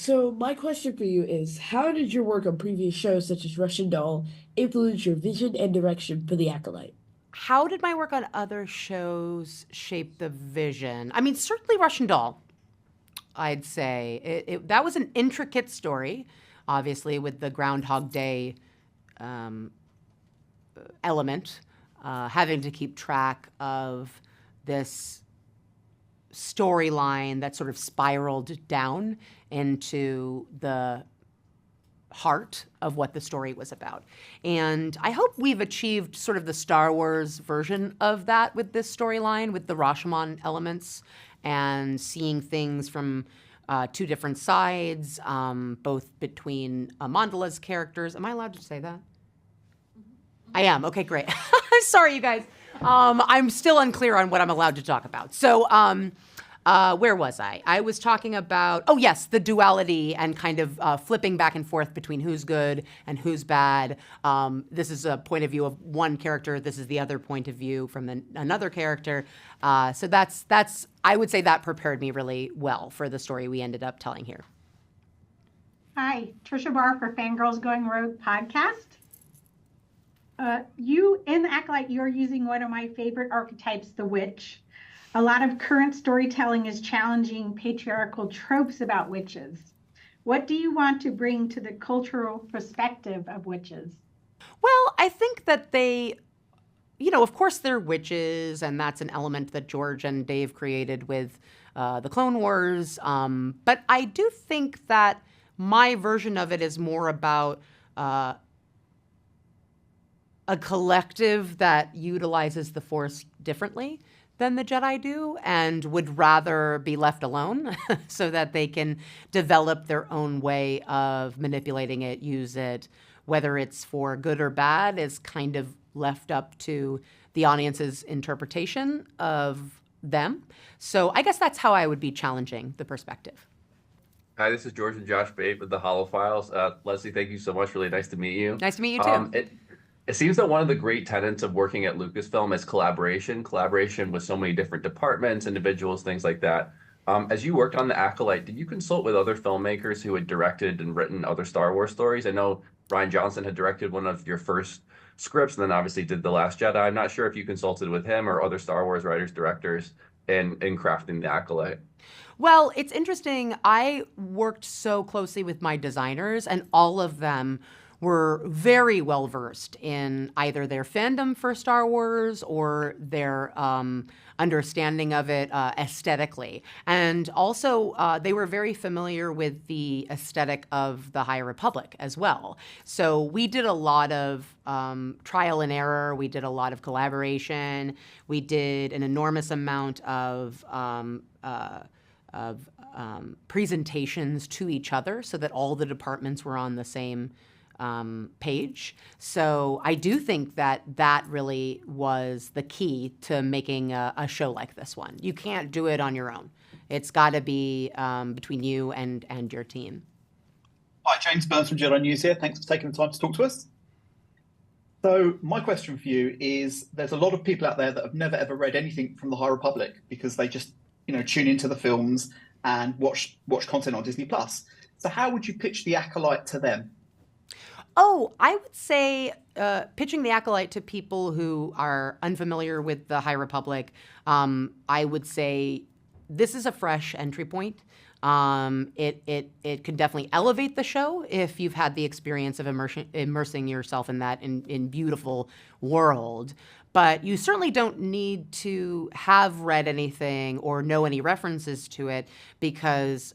So my question for you is, how did your work on previous shows such as Russian Doll influence your vision and direction for the Acolyte? How did my work on other shows shape the vision? I mean, certainly Russian Doll, I'd say. That was an intricate story, obviously, with the Groundhog Day element, having to keep track of this storyline that sort of spiraled down into the heart of what the story was about. And I hope we've achieved sort of the Star Wars version of that with this storyline, with the Rashomon elements and seeing things from two different sides, both between Amandla's characters. Am I allowed to say that? I am. Okay, great. Sorry, you guys. I'm still unclear on what I'm allowed to talk about. So where was I? I was talking about, oh yes, the duality and kind of flipping back and forth between who's good and who's bad. This is a point of view of one character. This is the other point of view from another character. So that's I would say that prepared me really well for the story we ended up telling here. Hi, Trisha Barr for Fangirls Going Rogue podcast. You, in the Acolyte, you're using one of my favorite archetypes, the witch. A lot of current storytelling is challenging patriarchal tropes about witches. What do you want to bring to the cultural perspective of witches? Well, I think that they, of course they're witches, and that's an element that George and Dave created with the Clone Wars. But I do think that my version of it is more about a collective that utilizes the Force differently than the Jedi do and would rather be left alone so that they can develop their own way of manipulating it, use it, whether it's for good or bad is kind of left up to the audience's interpretation of them. So I guess that's how I would be challenging the perspective. Hi, this is George and Josh Babe with the Hollow Files. Leslye, thank you so much. Really nice to meet you. Nice to meet you too. It seems that one of the great tenets of working at Lucasfilm is collaboration with so many different departments, individuals, things like that. As you worked on The Acolyte, did you consult with other filmmakers who had directed and written other Star Wars stories? I know Rian Johnson had directed one of your first scripts and then obviously did The Last Jedi. I'm not sure if you consulted with him or other Star Wars writers, directors in crafting The Acolyte. Well, it's interesting. I worked so closely with my designers, and all of them were very well versed in either their fandom for Star Wars or their understanding of it aesthetically. And also, they were very familiar with the aesthetic of the High Republic as well. So we did a lot of trial and error. We did a lot of collaboration. We did an enormous amount of presentations to each other so that all the departments were on the same page. So I do think that that really was the key to making a show like this one. You can't do it on your own. It's got to be between you and your team. Hi, James Burns from Jedi News here. Thanks for taking the time to talk to us. So my question for you is, there's a lot of people out there that have never ever read anything from the High Republic because they just, tune into the films and watch content on Disney Plus. So how would you pitch The Acolyte to them? Oh, I would say pitching The Acolyte to people who are unfamiliar with the High Republic, I would say this is a fresh entry point. It could definitely elevate the show if you've had the experience of immersing yourself in that in beautiful world. But you certainly don't need to have read anything or know any references to it because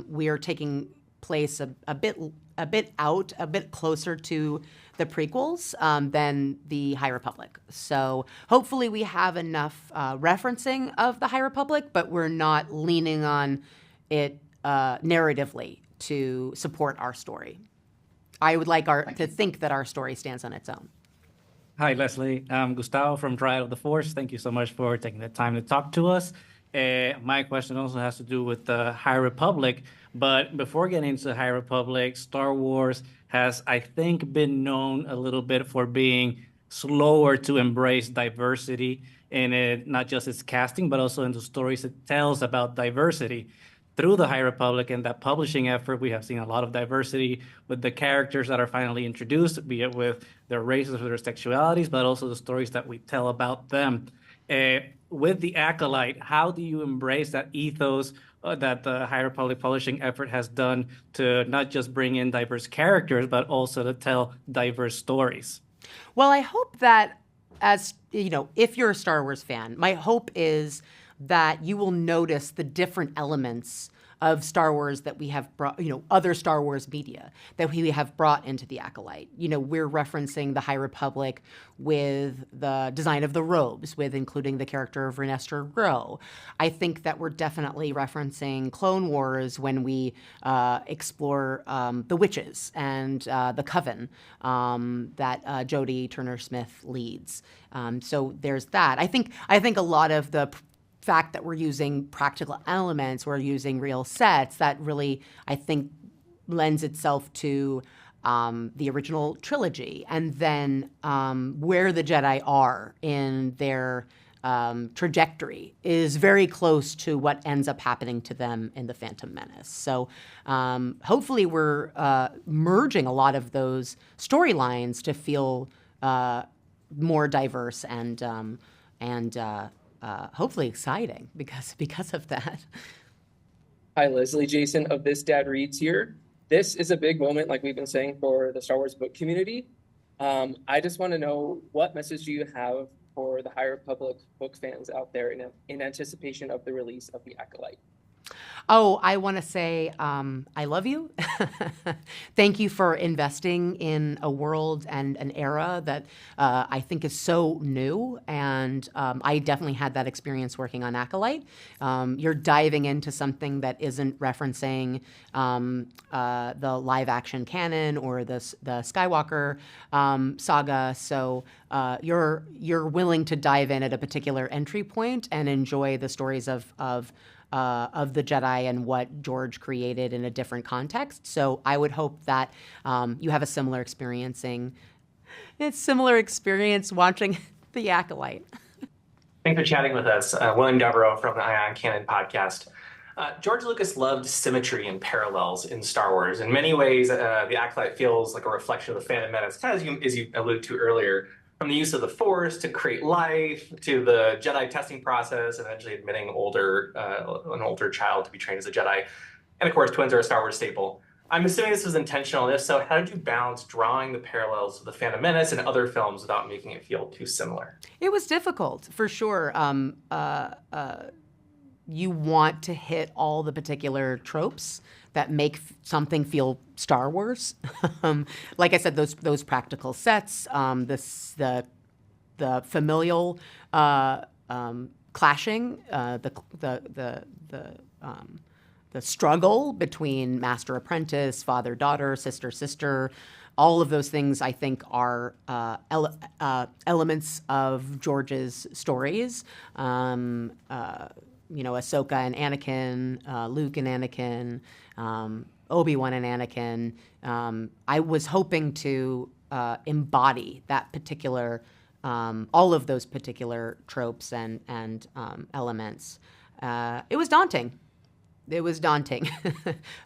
we are taking place a bit closer to the prequels than the High Republic. So hopefully we have enough referencing of the High Republic, but we're not leaning on it narratively to support our story. I would like to think that our story stands on its own. Hi, Leslye. I'm Gustavo from Trial of the Force. Thank you so much for taking the time to talk to us. My question also has to do with the High Republic. But before getting into the High Republic, Star Wars has, I think, been known a little bit for being slower to embrace diversity in it, not just its casting, but also in the stories it tells about diversity. through the High Republic and that publishing effort, we have seen a lot of diversity with the characters that are finally introduced, be it with their races or their sexualities, but also the stories that we tell about them. With the Acolyte, how do you embrace that ethos that the High Republic publishing effort has done to not just bring in diverse characters, but also to tell diverse stories? Well, I hope that, as you know, if you're a Star Wars fan, my hope is that you will notice the different elements of Star Wars that we have brought, other Star Wars media that we have brought into the Acolyte. We're referencing the High Republic with the design of the robes, with including the character of Renester Grow. I think that we're definitely referencing Clone Wars when we explore the witches and the coven that Jodie Turner-Smith leads. So there's that. I think a lot of the fact that we're using practical elements, we're using real sets, that really, I think, lends itself to the original trilogy. And then where the Jedi are in their trajectory is very close to what ends up happening to them in The Phantom Menace. So hopefully we're merging a lot of those storylines to feel more diverse and hopefully exciting because of that. Hi, Leslye. Jason of This Dad Reads here. This is a big moment, like we've been saying, for the Star Wars book community. I just want to know, what message do you have for the High Republic book fans out there in anticipation of the release of The Acolyte? Oh, I want to say I love you. Thank you for investing in a world and an era that I think is so new. And I definitely had that experience working on Acolyte. You're diving into something that isn't referencing the live action canon or the Skywalker saga. So you're willing to dive in at a particular entry point and enjoy the stories of the Jedi and what George created in a different context. So I would hope that you have a similar experience watching The Acolyte. Thanks for chatting with us. William Devereaux from the Ion Canon podcast. George Lucas loved symmetry and parallels in Star Wars. In many ways, The Acolyte feels like a reflection of The Phantom Menace, kind of as you alluded to earlier. From the use of the Force to create life, to the Jedi testing process, eventually admitting an older child to be trained as a Jedi. And of course, twins are a Star Wars staple. I'm assuming this was intentional. And if so, how did you balance drawing the parallels of The Phantom Menace and other films without making it feel too similar? It was difficult, for sure. You want to hit all the particular tropes that make something feel Star Wars. Like I said, those practical sets, the familial clashing, the struggle between master apprentice, father daughter, sister sister. All of those things, I think, are elements of George's stories. Ahsoka and Anakin, Luke and Anakin, Obi-Wan and Anakin. I was hoping to embody that particular, all of those particular tropes and elements. It was daunting.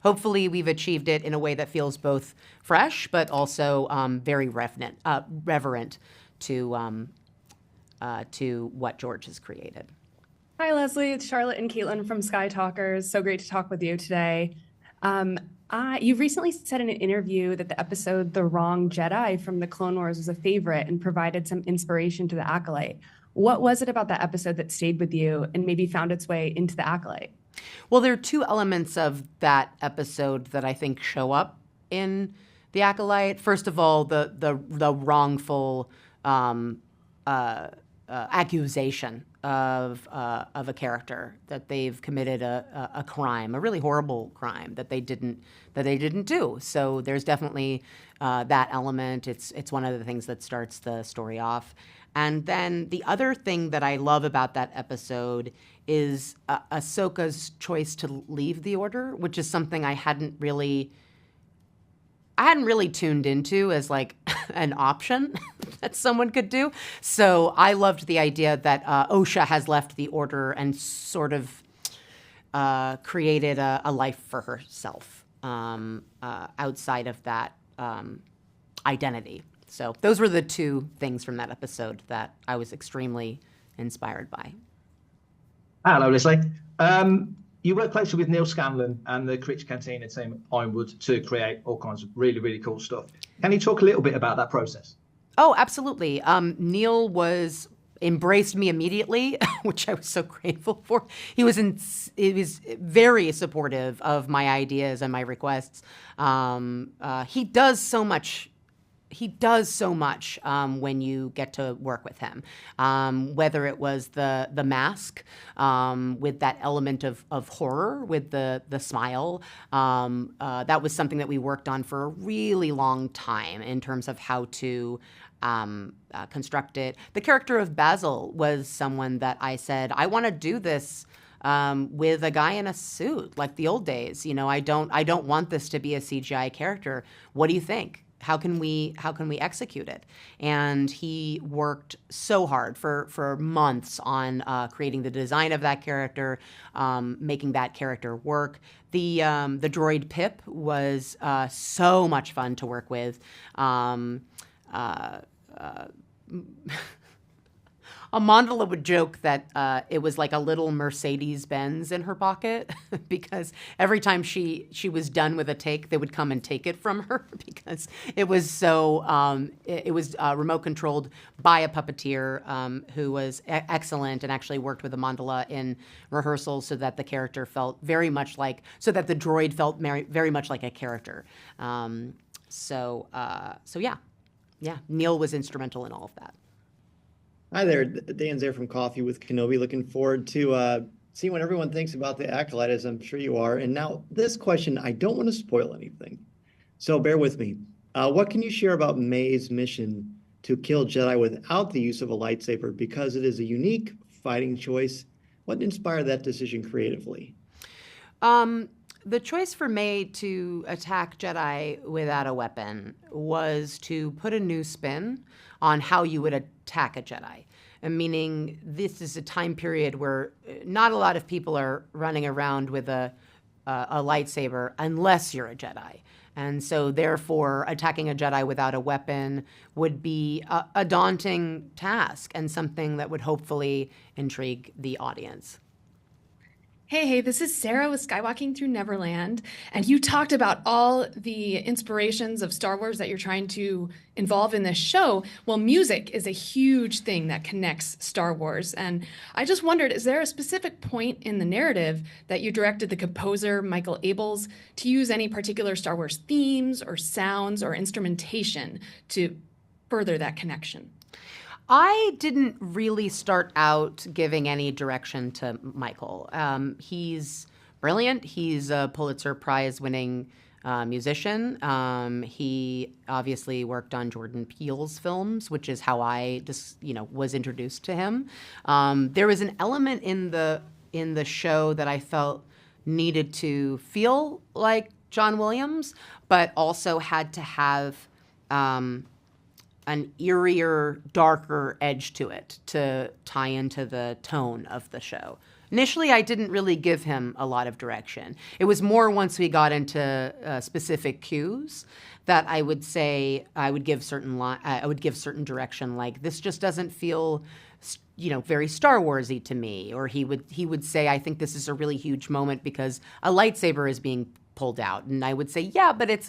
Hopefully we've achieved it in a way that feels both fresh, but also very reverent to what George has created. Hi, Leslye. It's Charlotte and Caitlin from Sky Talkers. So great to talk with you today. You recently said in an interview that the episode The Wrong Jedi from the Clone Wars was a favorite and provided some inspiration to the Acolyte. What was it about that episode that stayed with you and maybe found its way into the Acolyte? Well, there are two elements of that episode that I think show up in the Acolyte. First of all, the wrongful accusation of a character that they've committed a crime, a really horrible crime that they didn't do. So there's definitely that element. It's one of the things that starts the story off. And then the other thing that I love about that episode is Ahsoka's choice to leave the Order, which is something I hadn't really tuned into as like an option that someone could do. So I loved the idea that Osha has left the Order and sort of created a life for herself outside of that identity. So those were the two things from that episode that I was extremely inspired by. Hello, Leslye. You work closely with Neil Scanlon and the Critch Cantina team at Ironwood to create all kinds of really, really cool stuff. Can you talk a little bit about that process? Oh, absolutely. Neil embraced me immediately, which I was so grateful for. He was very supportive of my ideas and my requests. He does so much. When you get to work with him, whether it was the mask with that element of horror with the smile. That was something that we worked on for a really long time in terms of how to construct it. The character of Basil was someone that I said, I want to do this with a guy in a suit like the old days. You know, I don't want this to be a CGI character. What do you think? How can we execute it? And he worked so hard for months on creating the design of that character, making that character work. The droid Pip was so much fun to work with. Amandla would joke that it was like a little Mercedes-Benz in her pocket because every time she was done with a take, they would come and take it from her because it was so, it was remote controlled by a puppeteer who was excellent and actually worked with Amandla in rehearsals so that the character felt very much like, so that the droid felt very much like a character. So yeah, Neil was instrumental in all of that. Hi there, Dan's there from Coffee with Kenobi. Looking forward to seeing what everyone thinks about the Acolyte, as I'm sure you are. And now this question, I don't want to spoil anything, so bear with me. What can you share about May's mission to kill Jedi without the use of a lightsaber? Because it is a unique fighting choice. What inspired that decision creatively? The choice for May to attack Jedi without a weapon was to put a new spin on how you would attack a Jedi. Meaning this is a time period where not a lot of people are running around with a lightsaber unless you're a Jedi. And so therefore attacking a Jedi without a weapon would be a daunting task and something that would hopefully intrigue the audience. Hey, this is Sarah with Skywalking Through Neverland, and you talked about all the inspirations of Star Wars that you're trying to involve in this show. Well, music is a huge thing that connects Star Wars, and I just wondered, is there a specific point in the narrative that you directed the composer, Michael Abels, to use any particular Star Wars themes or sounds or instrumentation to further that connection? I didn't really start out giving any direction to Michael. He's brilliant. He's a Pulitzer Prize-winning musician. He obviously worked on Jordan Peele's films, which is how I just, was introduced to him. There was an element in the show that I felt needed to feel like John Williams, but also had to have an eerier, darker edge to it to tie into the tone of the show. Initially, I didn't really give him a lot of direction. It was more once we got into specific cues that I would say I would give certain direction, like this just doesn't feel, very Star Warsy to me. Or he would say, I think this is a really huge moment because a lightsaber is being pulled out, and I would say, yeah, but it's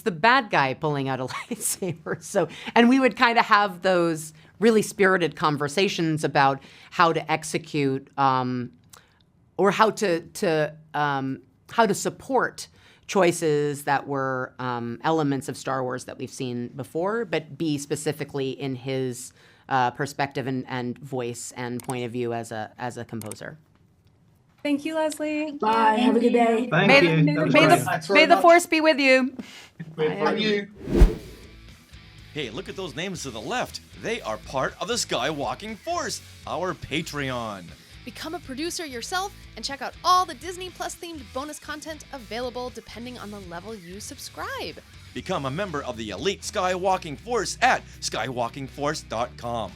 the bad guy pulling out a lightsaber. So, and we would kind of have those really spirited conversations about how to execute or how to support choices that were elements of Star Wars that we've seen before, but be specifically in his perspective and voice and point of view as a composer. Thank you, Leslye. Bye. Have a good day. Thank you. May the force be with you. Thank you. Hey, look at those names to the left. They are part of the Skywalking Force, our Patreon. Become a producer yourself and check out all the Disney Plus themed bonus content available depending on the level you subscribe. Become a member of the elite Skywalking Force at skywalkingforce.com.